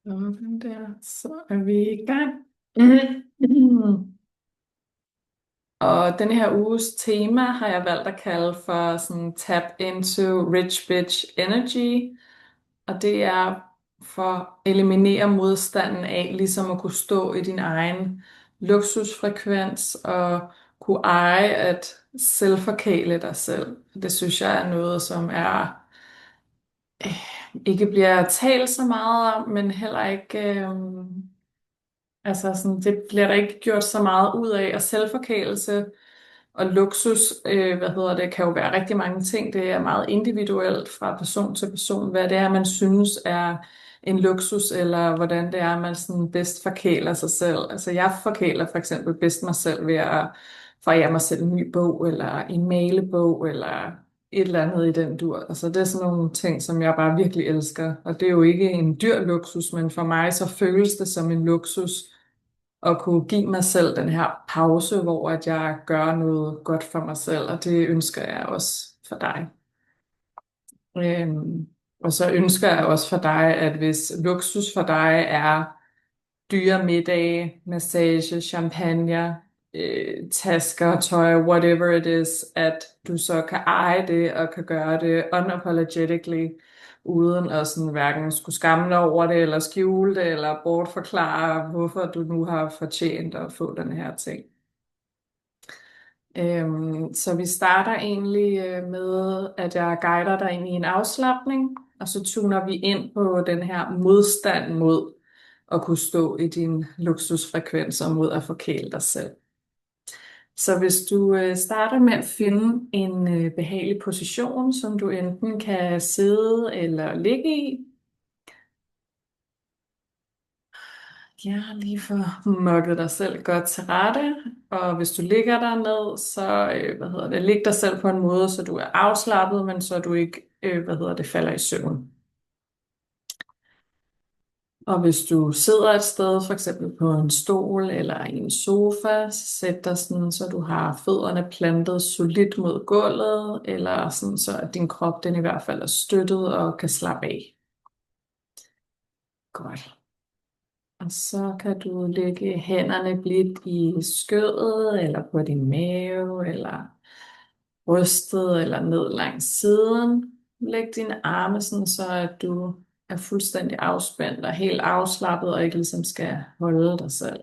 Sådan der, så er vi i gang. Mhm. Og den her uges tema har jeg valgt at kalde for sådan tap into rich bitch energy. Og det er for at eliminere modstanden af ligesom at kunne stå i din egen luksusfrekvens og kunne eje at selvforkæle dig selv. Det synes jeg er noget, som ikke bliver talt så meget om, men heller ikke. Altså sådan, det bliver der ikke gjort så meget ud af, og selvforkælelse og luksus, kan jo være rigtig mange ting. Det er meget individuelt fra person til person, hvad det er, man synes er en luksus, eller hvordan det er, man sådan bedst forkæler sig selv. Altså jeg forkæler for eksempel bedst mig selv ved at forære mig selv en ny bog, eller en malebog, eller et eller andet i den dur. Altså det er sådan nogle ting, som jeg bare virkelig elsker. Og det er jo ikke en dyr luksus, men for mig så føles det som en luksus at kunne give mig selv den her pause, hvor at jeg gør noget godt for mig selv, og det ønsker jeg også for dig. Og så ønsker jeg også for dig, at hvis luksus for dig er dyre middage, massage, champagne, tasker, tøj, whatever it is, at du så kan eje det og kan gøre det unapologetically, uden at sådan hverken skulle skamme dig over det, eller skjule det, eller bortforklare, hvorfor du nu har fortjent at få den her ting. Så vi starter egentlig med, at jeg guider dig ind i en afslapning, og så tuner vi ind på den her modstand mod at kunne stå i din luksusfrekvens og mod at forkæle dig selv. Så hvis du starter med at finde en behagelig position, som du enten kan sidde eller ligge i, ja, lige for mokket dig selv godt til rette. Og hvis du ligger der ned, så lig dig selv på en måde, så du er afslappet, men så du ikke falder i søvn. Og hvis du sidder et sted, for eksempel på en stol eller i en sofa, så sæt dig sådan, så du har fødderne plantet solidt mod gulvet, eller sådan, så at din krop den i hvert fald er støttet og kan slappe af. Godt. Og så kan du lægge hænderne blidt i skødet, eller på din mave, eller brystet, eller ned langs siden. Læg dine arme sådan, så at du er fuldstændig afspændt og helt afslappet, og ikke ligesom skal holde dig selv.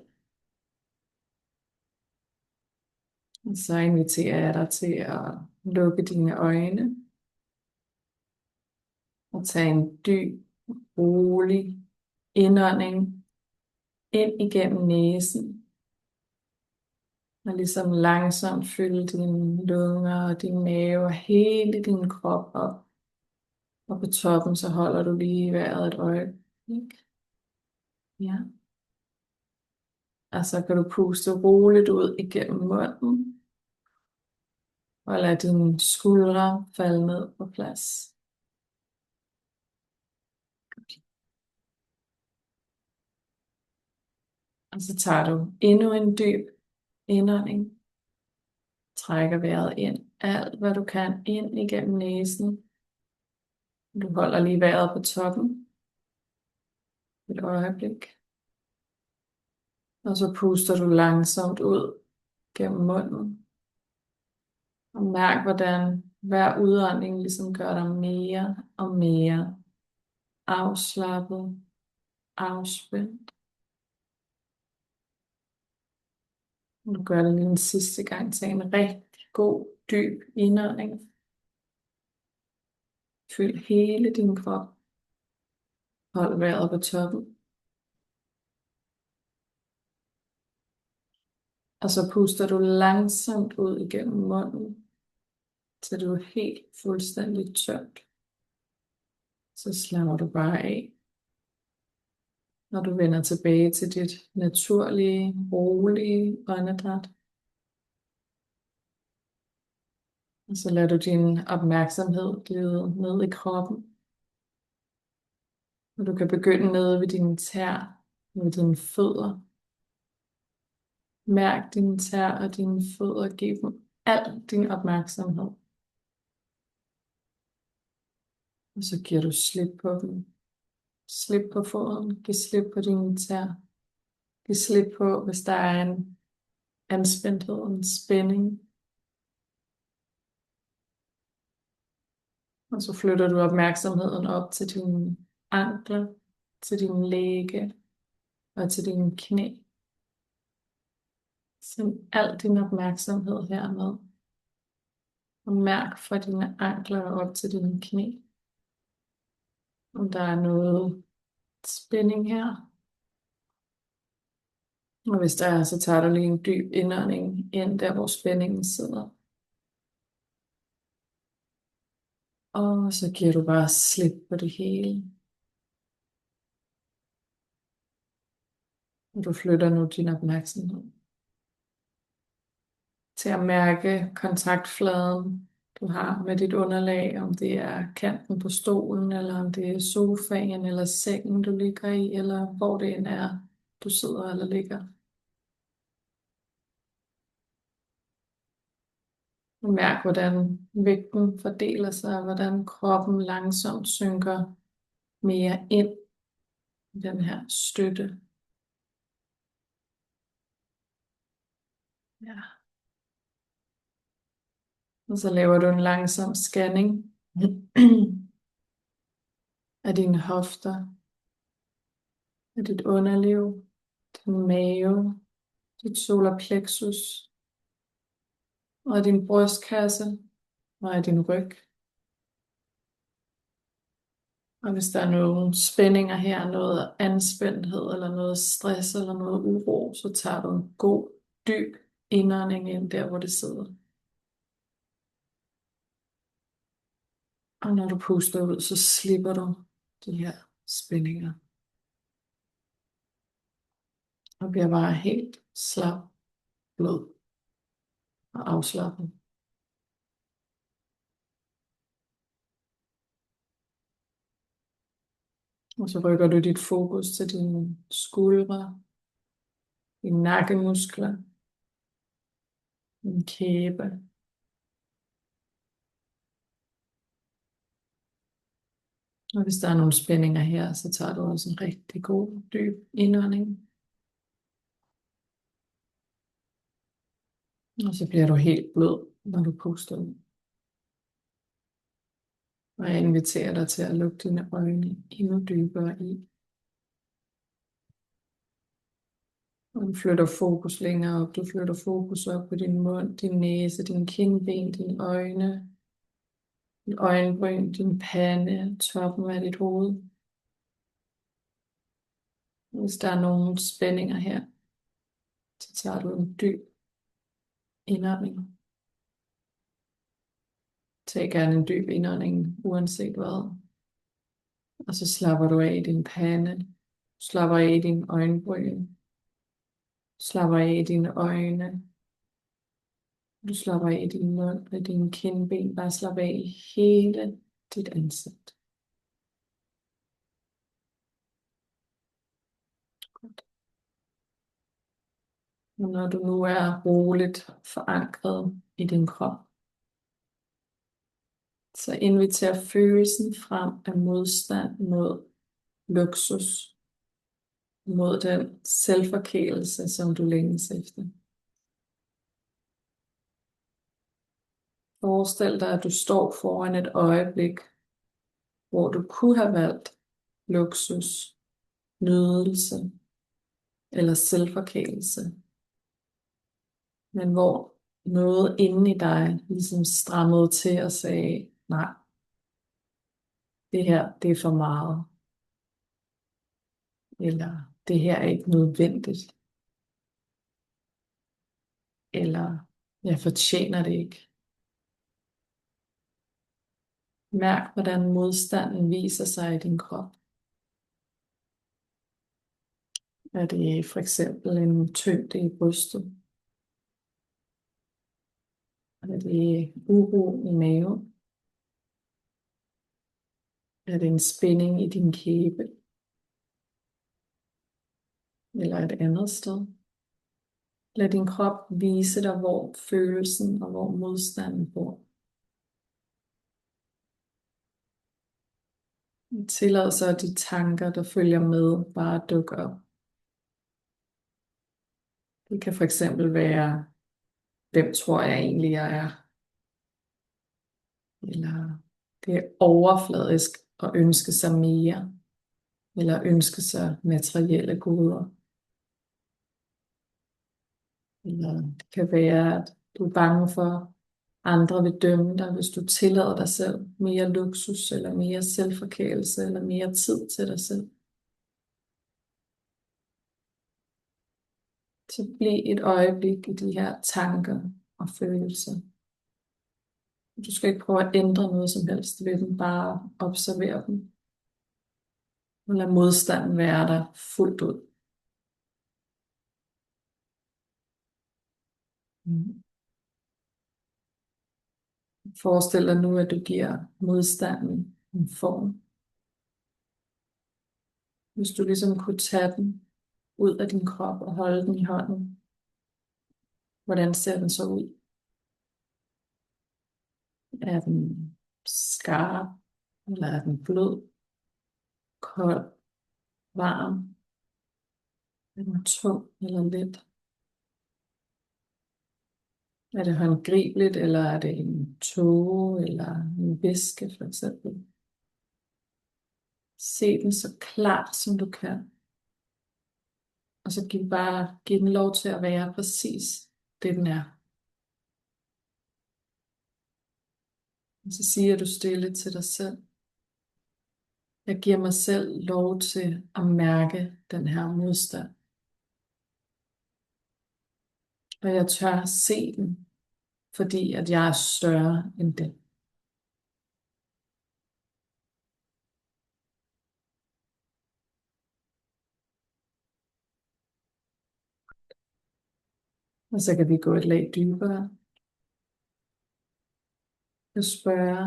Og så inviterer jeg dig til at lukke dine øjne, og tage en dyb, rolig indånding ind igennem næsen. Og ligesom langsomt fylde dine lunger og din mave og hele din krop op. Og på toppen så holder du lige vejret et øjeblik. Ja. Og så kan du puste roligt ud igennem munden. Og lad dine skuldre falde ned på plads. Og så tager du endnu en dyb indånding. Trækker vejret ind. Alt hvad du kan ind igennem næsen. Du holder lige vejret på toppen. Et øjeblik. Og så puster du langsomt ud gennem munden. Og mærk, hvordan hver udånding ligesom gør dig mere og mere afslappet, afspændt. Du gør det lige en sidste gang til en rigtig god, dyb indånding. Fyld hele din krop. Hold vejret på toppen. Og så puster du langsomt ud igennem munden, til du er helt fuldstændig tørt. Så slapper du bare af. Når du vender tilbage til dit naturlige, rolige åndedræt. Og så lader du din opmærksomhed glide ned i kroppen. Og du kan begynde nede ved dine tæer, ved dine fødder. Mærk dine tæer og dine fødder, giv dem al din opmærksomhed. Og så giver du slip på dem, Slip på foden, giv slip på dine tæer. Giv slip på, hvis der er en anspændthed, en spænding. Og så flytter du opmærksomheden op til dine ankler, til dine læge og til dine knæ. Send al din opmærksomhed herned. Og mærk fra dine ankler op til dine knæ. Om der er noget spænding her. Og hvis der er, så tager du lige en dyb indånding ind der, hvor spændingen sidder. Og så giver du bare slip på det hele. Og du flytter nu din opmærksomhed til at mærke kontaktfladen, du har med dit underlag, om det er kanten på stolen, eller om det er sofaen, eller sengen, du ligger i, eller hvor det end er, du sidder eller ligger. Og mærk, hvordan vægten fordeler sig, og hvordan kroppen langsomt synker mere ind i den her støtte. Ja. Og så laver du en langsom scanning af dine hofter, af dit underliv, din mave, dit solar plexus, og af din brystkasse, og af din ryg. Og hvis der er nogle spændinger her, noget anspændthed, eller noget stress, eller noget uro, så tager du en god, dyb indånding ind der, hvor det sidder. Og når du puster ud, så slipper du de her spændinger. Og bliver bare helt slap, blød og afslappet. Og så rykker du dit fokus til dine skuldre, dine nakkemuskler, din kæbe. Og hvis der er nogle spændinger her, så tager du også en rigtig god, dyb indånding. Og så bliver du helt blød, når du puster ud. Og jeg inviterer dig til at lukke dine øjne endnu dybere i. Og du flytter fokus længere op. Du flytter fokus op på din mund, din næse, din kindben, dine øjne, din øjenbryn, din pande, toppen af dit hoved. Hvis der er nogle spændinger her, så tager du en dyb indånding. Tag gerne en dyb indånding, uanset hvad. Og så slapper du af i din pande. Slapper af i din øjenbryn. Slapper af i dine øjne. Du slapper af i din mund og dine kindben. Bare slap af i hele dit ansigt. Godt. Og når du nu er roligt forankret i din krop, så inviter følelsen frem af modstand mod luksus, mod den selvforkælelse, som du længes efter. Forestil dig, at du står foran et øjeblik, hvor du kunne have valgt luksus, nydelse eller selvforkælelse, men hvor noget inde i dig ligesom strammede til og sagde, nej, det her, det er for meget. Eller det her er ikke nødvendigt. Eller jeg fortjener det ikke. Mærk, hvordan modstanden viser sig i din krop. Er det for eksempel en tyngde i brystet? Er det uro i maven? Er det en spænding i din kæbe? Eller et andet sted? Lad din krop vise dig, hvor følelsen og hvor modstanden bor. Tillad så, at de tanker, der følger med, bare dukker op. Det kan for eksempel være, hvem tror jeg egentlig, jeg er? Eller det er overfladisk at ønske sig mere, eller ønske sig materielle goder. Eller det kan være, at du er bange for, at andre vil dømme dig, hvis du tillader dig selv mere luksus, eller mere selvforkælelse, eller mere tid til dig selv. Så bliv et øjeblik i de her tanker og følelser. Du skal ikke prøve at ændre noget som helst ved dem, bare observere dem. Og lad modstanden være der fuldt ud. Mm. Forestil dig nu, at du giver modstanden en form. Hvis du ligesom kunne tage den ud af din krop og holde den i hånden, hvordan ser den så ud? Er den skarp, eller er den blød, kold, varm? Er den tung eller let? Er det håndgribeligt, eller er det en tåge, eller en væske for eksempel? Se den så klart, som du kan. Og så giv den lov til at være præcis det, den er. Og så siger du stille til dig selv: jeg giver mig selv lov til at mærke den her modstand. Og jeg tør se den, fordi at jeg er større end det. Og så kan vi gå et lag dybere og spørge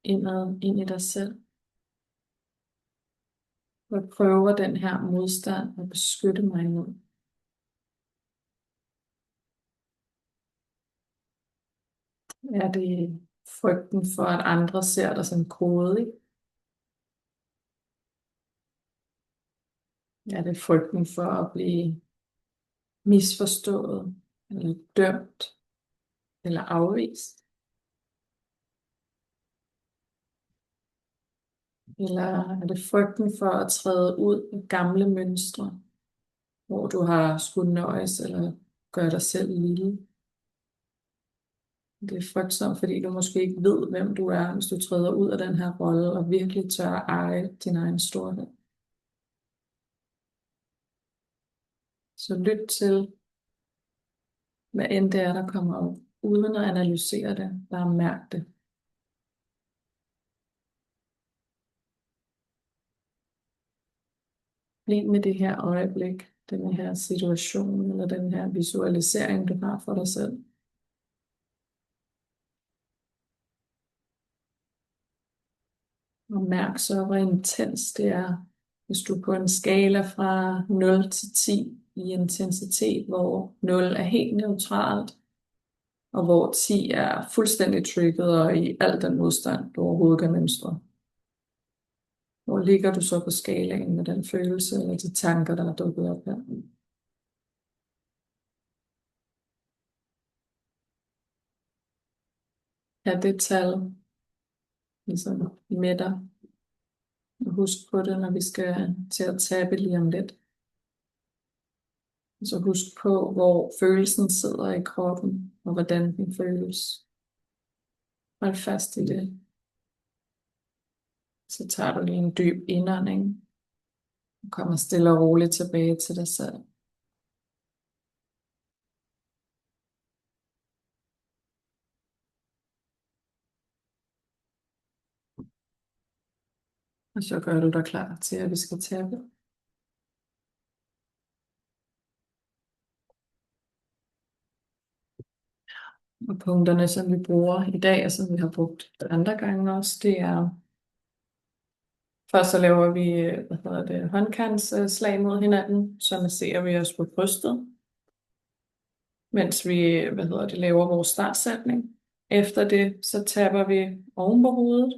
indad ind i dig selv. Hvad prøver den her modstand at beskytte mig imod? Er det frygten for, at andre ser dig som grådig? Er det frygten for at blive misforstået, eller dømt, eller afvist? Eller er det frygten for at træde ud af gamle mønstre, hvor du har skulle nøjes eller gøre dig selv lille? Det er frygtsomt, fordi du måske ikke ved, hvem du er, hvis du træder ud af den her rolle og virkelig tør at eje din egen storhed. Så lyt til, hvad end det er, der kommer op, uden at analysere det, bare mærk det. Bliv med det her øjeblik, den her situation, eller den her visualisering, du har for dig selv. Og mærk så, hvor intens det er, hvis du på en skala fra 0 til 10 i intensitet, hvor 0 er helt neutralt, og hvor 10 er fuldstændig trigget og i al den modstand, du overhovedet kan mønstre. Hvor ligger du så på skalaen med den følelse eller de tanker, der er dukket op her? Er det tal ligesom med dig? Husk på det, når vi skal til at tabe lige om lidt. Så husk på, hvor følelsen sidder i kroppen, og hvordan den føles. Hold fast i det. Så tager du lige en dyb indånding, og kommer stille og roligt tilbage til dig selv. Og så gør du dig klar til, at vi skal tabe. Og punkterne, som vi bruger i dag, og som vi har brugt andre gange også, det er: først så laver vi håndkantsslag mod hinanden, så masserer vi os på brystet, mens vi laver vores startsætning. Efter det, så tapper vi oven på hovedet,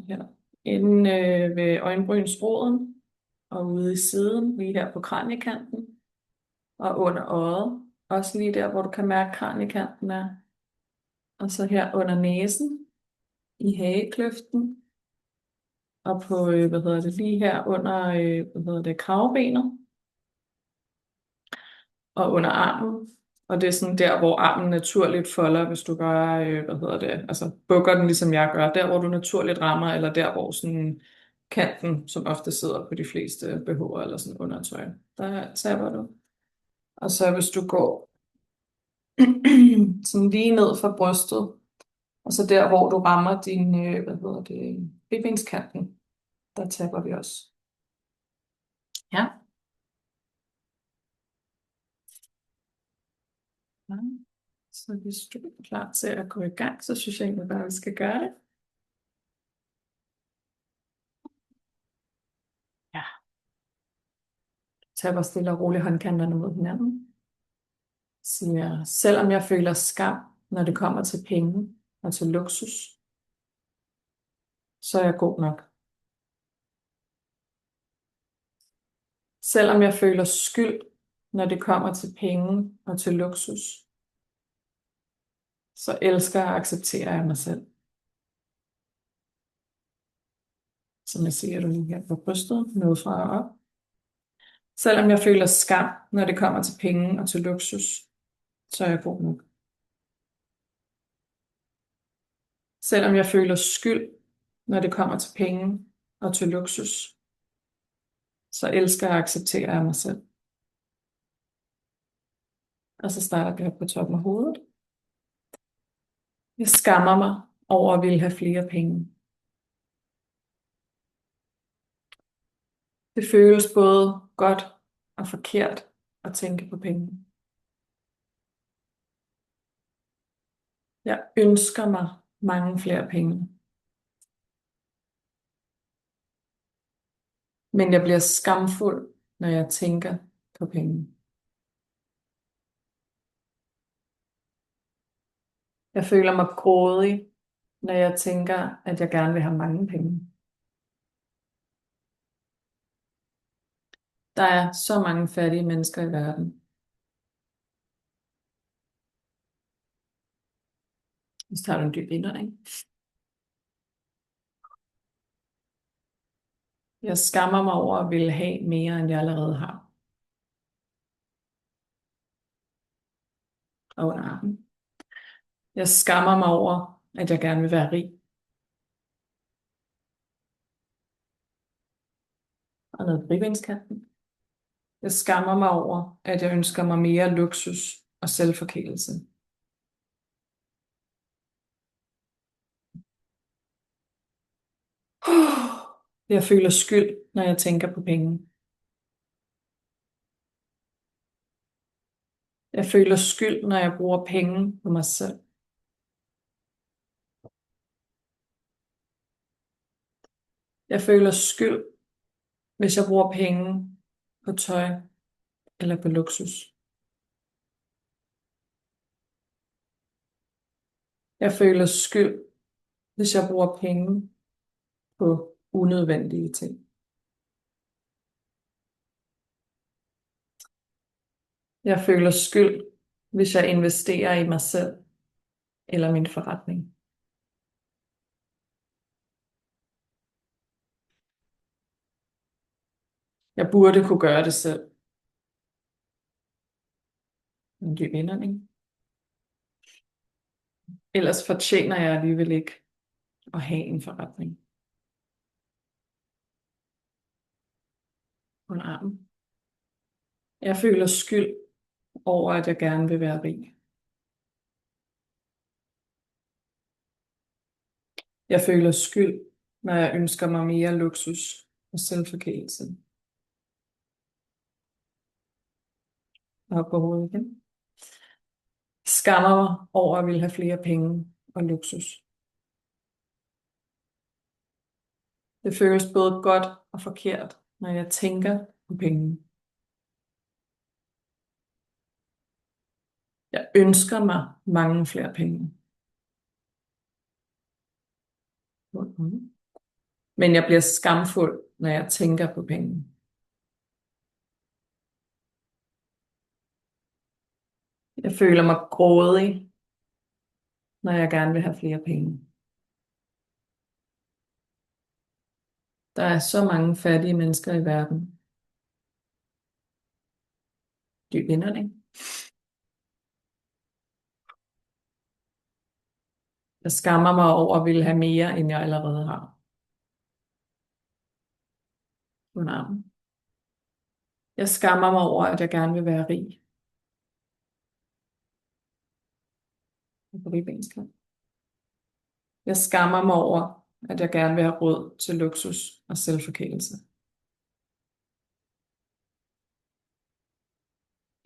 her inde ved øjenbrynsroden og ude i siden, lige her på kraniekanten og under øjet. Også lige der, hvor du kan mærke kraniekanten er. Og så her under næsen, i hagekløften og på, lige her under, kravbenet og under armen. Og det er sådan der, hvor armen naturligt folder, hvis du gør, altså bukker den, ligesom jeg gør. Der, hvor du naturligt rammer, eller der, hvor sådan kanten, som ofte sidder på de fleste BH'er eller sådan undertøj. Der tapper du. Og så hvis du går sådan lige ned fra brystet, og så der, hvor du rammer din, ribbenskanten, der tapper vi også. Ja. Ja. Så hvis du er klar til at gå i gang, så synes jeg egentlig bare, at vi skal gøre det. Ja. Tapper stille og roligt håndkanterne mod hinanden. Siger, selvom jeg føler skam, når det kommer til penge og til luksus, så er jeg god nok. Selvom jeg føler skyld, når det kommer til penge og til luksus, så elsker og accepterer jeg mig selv. Som jeg siger du lige her på brystet, nedefra og op. Selvom jeg føler skam, når det kommer til penge og til luksus, så er jeg god nok. Selvom jeg føler skyld, når det kommer til penge og til luksus, så elsker og accepterer jeg mig selv. Og så starter vi op på toppen af hovedet. Jeg skammer mig over at ville have flere penge. Det føles både godt og forkert at tænke på penge. Jeg ønsker mig mange flere penge. Men jeg bliver skamfuld, når jeg tænker på penge. Jeg føler mig grådig, når jeg tænker, at jeg gerne vil have mange penge. Der er så mange fattige mennesker i verden. Så tager du en dyb indånding. Jeg skammer mig over at ville have mere, end jeg allerede har. Og under armen. Jeg skammer mig over, at jeg gerne vil være rig. Og ned på ribbendskanten. Jeg skammer mig over, at jeg ønsker mig mere luksus og selvforkælelse. Jeg føler skyld, når jeg tænker på penge. Jeg føler skyld, når jeg bruger penge på mig selv. Jeg føler skyld, hvis jeg bruger penge på tøj eller på luksus. Jeg føler skyld, hvis jeg bruger penge på unødvendige ting. Jeg føler skyld, hvis jeg investerer i mig selv eller min forretning. Jeg burde kunne gøre det selv. En dyb indånding. Ellers fortjener jeg alligevel ikke at have en forretning. Under armen. Jeg føler skyld over, at jeg gerne vil være rig. Jeg føler skyld, når jeg ønsker mig mere luksus og selvforkælelse. Op på hovedet igen. Skammer mig over at ville have flere penge og luksus. Det føles både godt og forkert, når jeg tænker på penge. Jeg ønsker mig mange flere penge. Men jeg bliver skamfuld, når jeg tænker på penge. Jeg føler mig grådig, når jeg gerne vil have flere penge. Der er så mange fattige mennesker i verden. Dyb indånding. Jeg skammer mig over at ville have mere, end jeg allerede har. Under armen. Jeg skammer mig over, at jeg gerne vil være rig. På ribbenskab. Jeg skammer mig over, at jeg gerne vil have råd til luksus og selvforkælelse.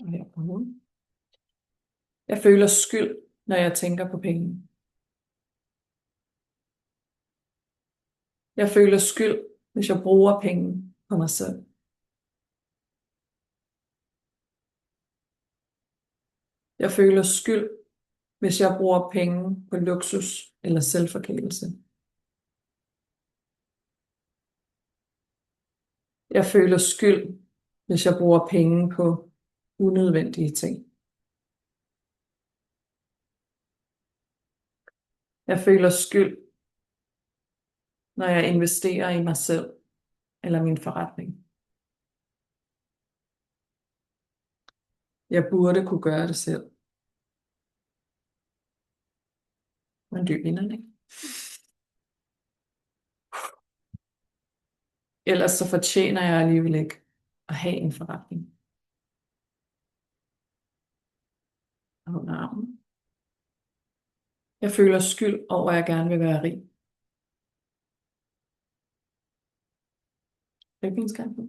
Og her på hovedet. Jeg føler skyld, når jeg tænker på penge. Jeg føler skyld, hvis jeg bruger penge på mig selv. Jeg føler skyld, hvis jeg bruger penge på luksus eller selvforkælelse. Jeg føler skyld, hvis jeg bruger penge på unødvendige ting. Jeg føler skyld, når jeg investerer i mig selv eller min forretning. Jeg burde kunne gøre det selv. Men dyb indånding. Ellers så fortjener jeg alligevel ikke at have en forretning. Og under armen. Jeg føler skyld over, at jeg gerne vil være rig. Ribbenskabet.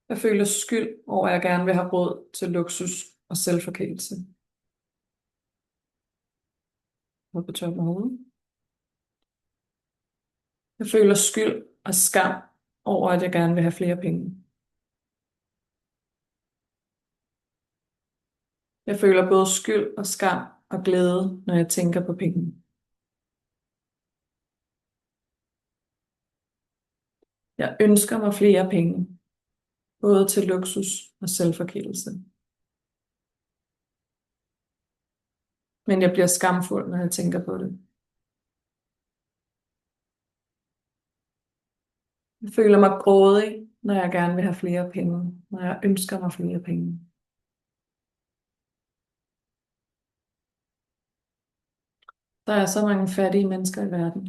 Jeg føler skyld over, at jeg gerne vil have råd til luksus og selvforkælelse. Og på toppen af hovedet. Jeg føler skyld og skam over, at jeg gerne vil have flere penge. Jeg føler både skyld og skam og glæde, når jeg tænker på penge. Jeg ønsker mig flere penge, både til luksus og selvforkælelse. Men jeg bliver skamfuld, når jeg tænker på det. Jeg føler mig grådig, når jeg gerne vil have flere penge, når jeg ønsker mig flere penge. Der er så mange fattige mennesker i verden.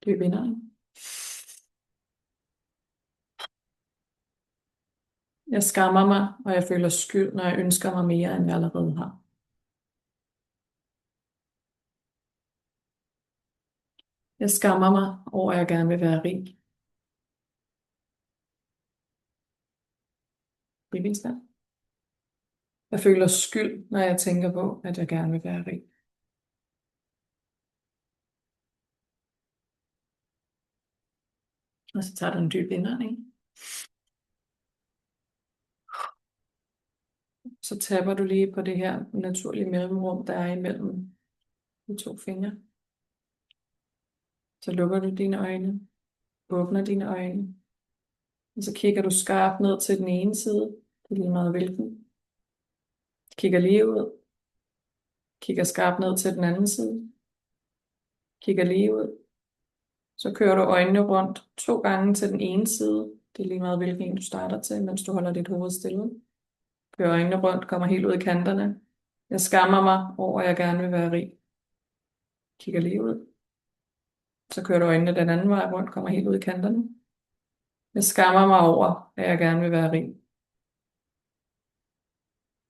Dyb indånding. Jeg skammer mig, og jeg føler skyld, når jeg ønsker mig mere, end jeg allerede har. Jeg skammer mig over, at jeg gerne vil være rig. Ribbenskab. Jeg føler skyld, når jeg tænker på, at jeg gerne vil være rig. Og så tager du en dyb indånding. Så tapper du lige på det her naturlige mellemrum, der er imellem de to fingre. Så lukker du dine øjne, åbner dine øjne, og så kigger du skarpt ned til den ene side, det er lige meget hvilken. Kigger lige ud, kigger skarpt ned til den anden side, kigger lige ud. Så kører du øjnene rundt 2 gange til den ene side, det er lige meget hvilken en du starter til, mens du holder dit hoved stille. Kører øjnene rundt, kommer helt ud i kanterne. Jeg skammer mig over, at jeg gerne vil være rig. Kigger lige ud. Så kører du øjnene den anden vej rundt, kommer helt ud i kanterne. Jeg skammer mig over, at jeg gerne vil være rig.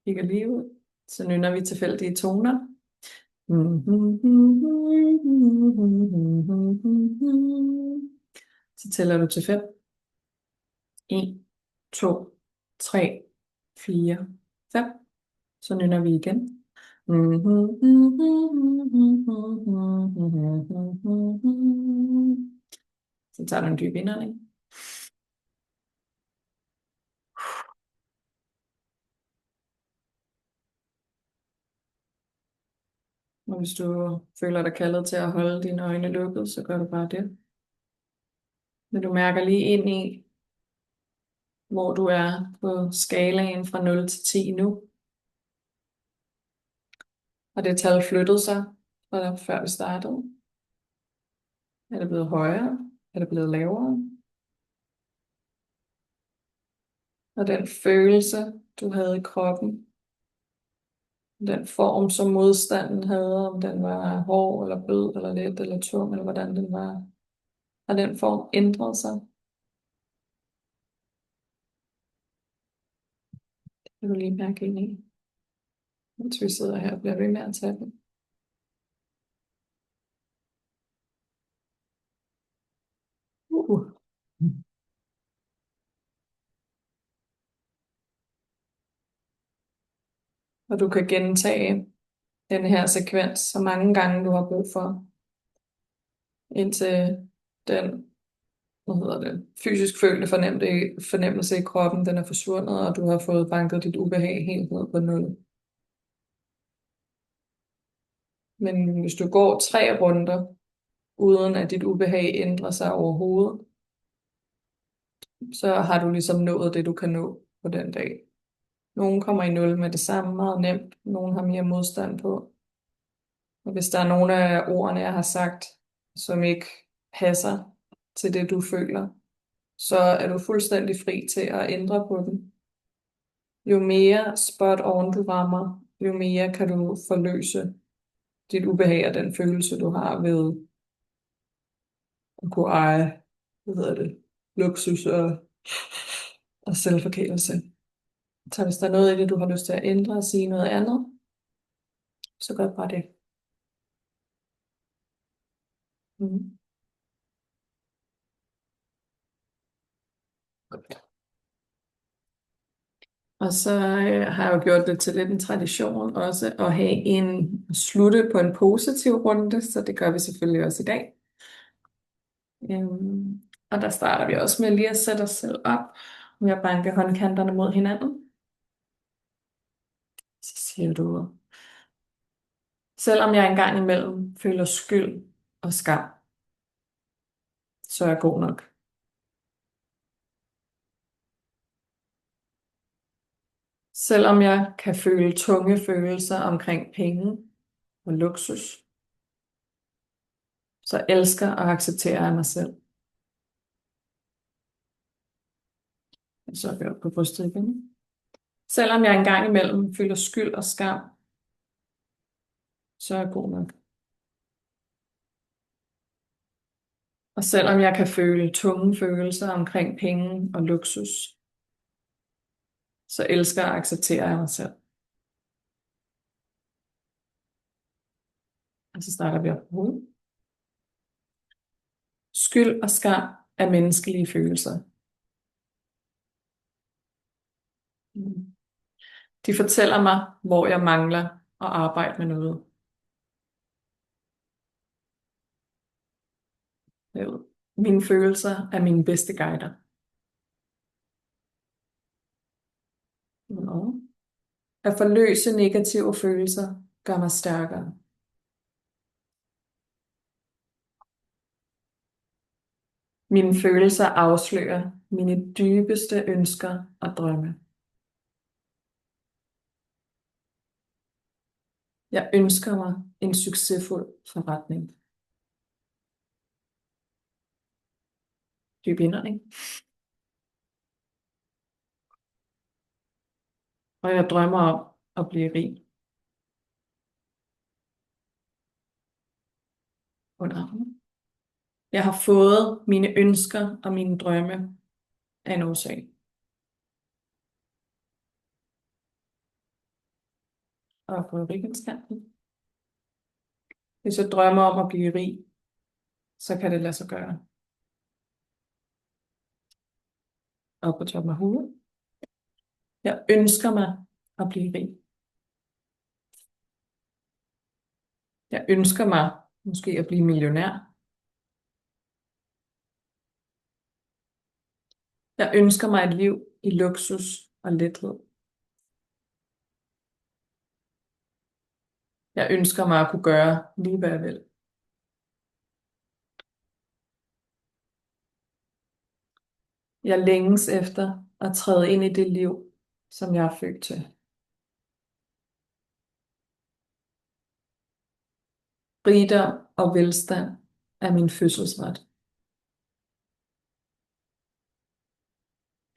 Kigger lige ud. Så nynner vi tilfældige toner. Så tæller du til 5. 1, 2, 3, 4, 5. Så nynner vi igen. Så tager du en dyb indånding. Og Hvis du føler dig kaldet til at holde dine øjne lukket, så gør du bare det. Men du mærker lige ind i, hvor du er på skalaen fra 0 til 10 nu. Har det tal flyttet sig fra før vi startede? Er det blevet højere? Er det blevet lavere? Og den følelse, du havde i kroppen, den form, som modstanden havde, om den var hård, eller blød, eller let, eller tung, eller hvordan den var, har den form ændret sig? Det kan du lige mærke ind i, mens vi sidder her og bliver ved med at tage den. Uh. Og du kan gentage denne her sekvens så mange gange, du har brug for, indtil den, fysisk følte fornemmelse i kroppen, den er forsvundet, og du har fået banket dit ubehag helt ned på 0. Men hvis du går 3 runder, uden at dit ubehag ændrer sig overhovedet, så har du ligesom nået det, du kan nå på den dag. Nogle kommer i 0 med det samme, meget nemt. Nogle har mere modstand på. Og hvis der er nogle af ordene, jeg har sagt, som ikke passer til det, du føler, så er du fuldstændig fri til at ændre på dem. Jo mere spot on du rammer, jo mere kan du forløse dit ubehag og den følelse, du har ved at kunne eje, luksus og selvforkælelse. Så hvis der er noget i det, du har lyst til at ændre og sige noget andet, så gør bare det. Mm. Godt. Og så har jeg jo gjort det til lidt en tradition også at have en slutte på en positiv runde, så det gør vi selvfølgelig også i dag. Og der starter vi også med lige at sætte os selv op med at banke håndkanterne mod hinanden. Så siger du, selvom jeg engang imellem føler skyld og skam, så er jeg god nok. Selvom jeg kan føle tunge følelser omkring penge og luksus, så elsker og accepterer jeg mig selv. Så er vi oppe på brystet igen. Selvom jeg engang imellem føler skyld og skam, så er jeg god nok. Og selvom jeg kan føle tunge følelser omkring penge og luksus, så elsker og accepterer jeg mig selv. Og så starter vi op på hovedet. Skyld og skam er menneskelige følelser. De fortæller mig, hvor jeg mangler at arbejde med noget. Mine følelser er mine bedste guider. At forløse negative følelser gør mig stærkere. Mine følelser afslører mine dybeste ønsker og drømme. Jeg ønsker mig en succesfuld forretning. Dyb indånding. Og jeg drømmer om at blive rig. Under armen. Jeg har fået mine ønsker og mine drømme af en årsag. Og på ryggendskanten. Hvis jeg drømmer om at blive rig, så kan det lade sig gøre. Og på toppen af hovedet. Jeg ønsker mig at blive rig. Jeg ønsker mig måske at blive millionær. Jeg ønsker mig et liv i luksus og lethed. Jeg ønsker mig at kunne gøre lige hvad jeg vil. Jeg længes efter at træde ind i det liv, som jeg er født til. Rigdom og velstand er min fødselsret.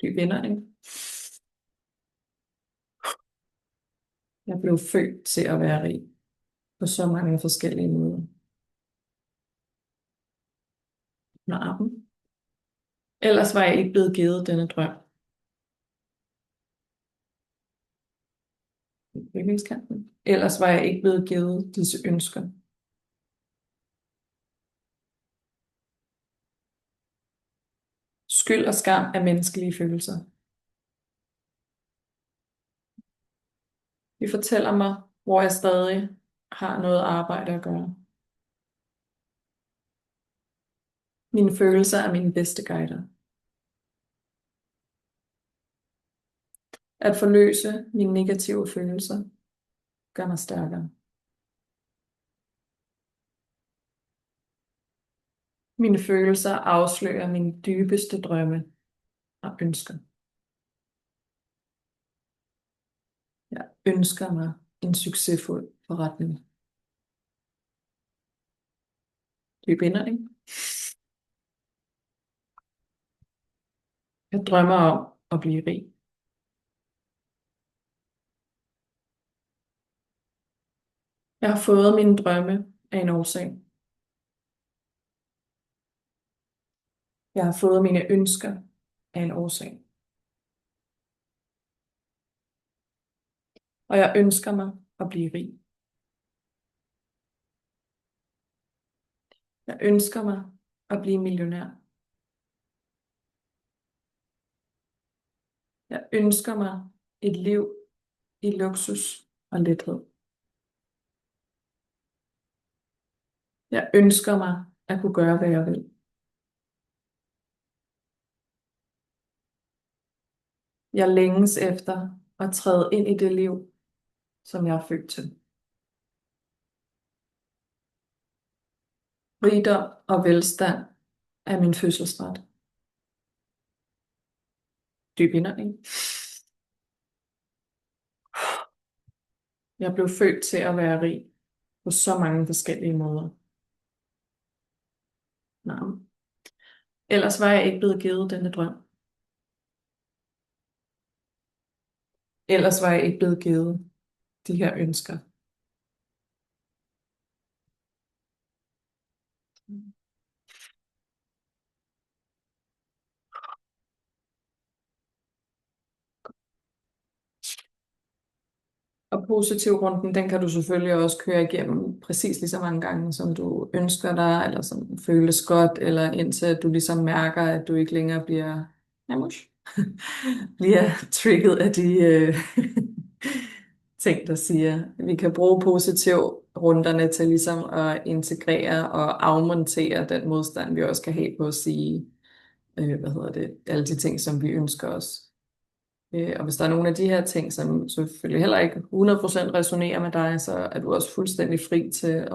Dyb indånding. Jeg blev født til at være rig på så mange forskellige måder. Åbner armen. Ellers var jeg ikke blevet givet denne drøm. Yndlingskanten. Ellers var jeg ikke blevet givet disse ønsker. Skyld og skam er menneskelige følelser. De fortæller mig, hvor jeg stadig har noget arbejde at gøre. Mine følelser er mine bedste guider. At forløse mine negative følelser gør mig stærkere. Mine følelser afslører mine dybeste drømme og ønsker. Jeg ønsker mig en succesfuld forretning. Dyb indånding. Jeg drømmer om at blive rig. Jeg har fået mine drømme af en årsag. Jeg har fået mine ønsker af en årsag. Og jeg ønsker mig at blive rig. Jeg ønsker mig at blive millionær. Jeg ønsker mig et liv i luksus og lethed. Jeg ønsker mig at kunne gøre, hvad jeg vil. Jeg længes efter at træde ind i det liv, som jeg er født til. Rigdom og velstand er min fødselsret. Dyb indånding. Jeg blev født til at være rig på så mange forskellige måder. Nej. Ellers var jeg ikke blevet givet denne drøm. Ellers var jeg ikke blevet givet de her ønsker. Og positivrunden, den kan du selvfølgelig også køre igennem præcis lige så mange gange, som du ønsker dig, eller som føles godt, eller indtil du ligesom mærker, at du ikke længere bliver, bliver trigget af de ting, der siger. Vi kan bruge positivrunderne til ligesom at integrere og afmontere den modstand, vi også kan have på at sige, alle de ting, som vi ønsker os. Og hvis der er nogle af de her ting, som selvfølgelig heller ikke 100% resonerer med dig, så er du også fuldstændig fri til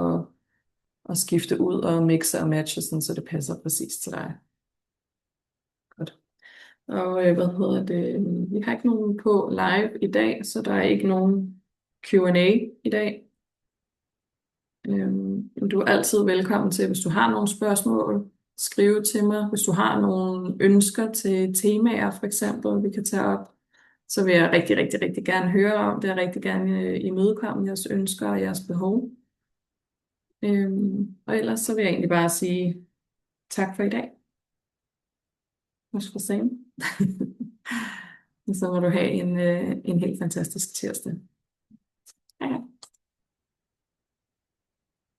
at skifte ud og mixe og matche, sådan, så det passer præcis til dig. Godt. Og vi har ikke nogen på live i dag, så der er ikke nogen Q&A i dag. Du er altid velkommen til, hvis du har nogle spørgsmål, skrive til mig. Hvis du har nogle ønsker til temaer, for eksempel, vi kan tage op, så vil jeg rigtig, rigtig, rigtig gerne høre om det. Jeg rigtig gerne imødekomme jeres ønsker og jeres behov. Og ellers så vil jeg egentlig bare sige tak for i dag. Også for sagen. Og så må du have en helt fantastisk tirsdag.